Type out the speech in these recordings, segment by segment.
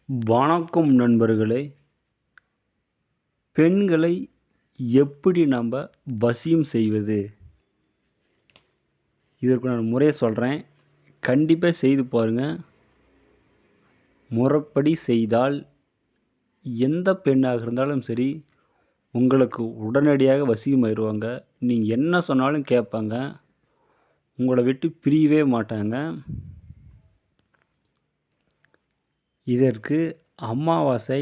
வணக்கம் நண்பர்களே. பெண்களை எப்படி நம்ம வசியம் செய்வது? இதற்கு நான் முறையை சொல்கிறேன். கண்டிப்பாக செய்து பாருங்கள். முறைப்படி செய்தால் எந்த பெண்ணாக இருந்தாலும் சரி உங்களுக்கு உடனடியாக வசியமாயிருவாங்க. நீங்கள் என்ன சொன்னாலும் கேட்பாங்க. உங்களை விட்டு பிரியவே மாட்டாங்க. இதற்கு அமாவாசை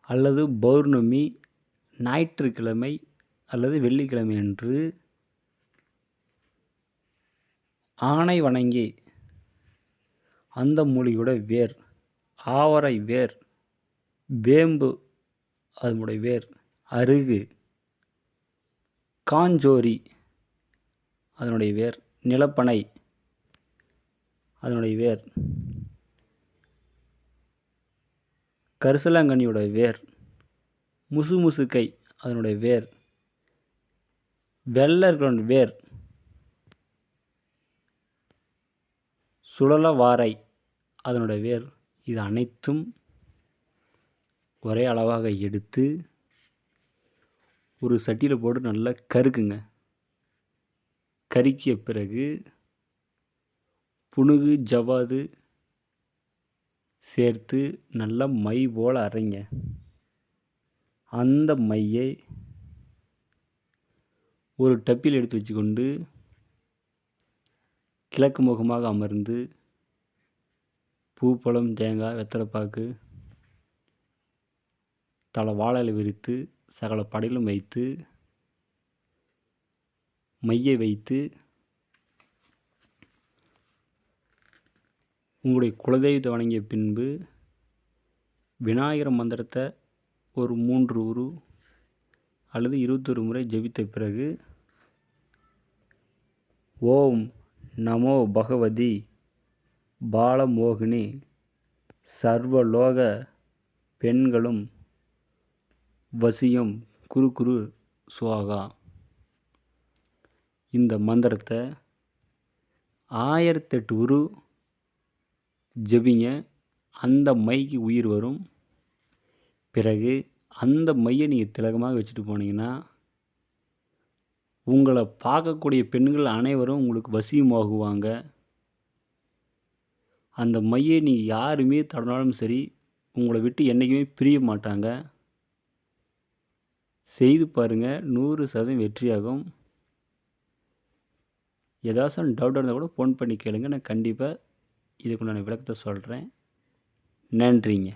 அல்லது பௌர்ணமி, ஞாயிற்றுக்கிழமை அல்லது வெள்ளிக்கிழமை அன்று ஆனை வணங்கி அந்த மூலிகையோட வேர், ஆவரை வேர், வேம்பு அதனுடைய வேர், அருகு, காஞ்சோரி அதனுடைய வேர், நிலப்பனை அதனுடைய வேர், கரிசலாங்கண்ணியோட வேர், முசுமுசுக்கை அதனுடைய வேர், வெள்ளர்களோட வேர், சுழலவாரை அதனுடைய வேர், இது அனைத்தும் ஒரே அளவாக எடுத்து ஒரு சட்டியில் போட்டு நல்லா கருக்குங்க. கருக்கிய பிறகு புனுகு, ஜவ்வாது சேர்த்து நல்லா மை போல் அரைங்க. அந்த மையை ஒரு டப்பில் எடுத்து வச்சுக்கொண்டு கிழக்கு முகமாக அமர்ந்து பூ, பழம், தேங்காய், வெத்தலைப்பாக்கு, தலை வாழை விரித்து சகல படையிலும் வைத்து மையை வைத்து உங்களுடைய குலதெய்வத்தை வணங்கிய பின்பு விநாயகர் மந்திரத்தை ஒரு 3 உரு அல்லது 21 முறை ஜெபித்த பிறகு ஓம் நமோ பகவதி பாலமோகினி சர்வலோக பெண்களும் வசியம் குரு குரு சுவாகா இந்த மந்திரத்தை 1008 உரு ஜெபிங்க. அந்த மைக்கு உயிர் வரும். பிறகு அந்த மையை நீங்கள் திலகமாக வச்சுட்டு போனீங்கன்னா உங்களை பார்க்கக்கூடிய பெண்கள் அனைவரும் உங்களுக்கு வசியமாகுவாங்க. அந்த மையை நீங்கள் யாருமே தடனாலும் சரி உங்களை விட்டு என்றைக்குமே பிரிய மாட்டாங்க. செய்து பாருங்கள், 100% வெற்றியாகும். ஏதாச்சும் டவுட் இருந்தால் கூட ஃபோன் பண்ணி கேளுங்க. நான் கண்டிப்பாக இதுக்குண்டான விளக்கத்தை சொல்கிறேன். நன்றிங்க.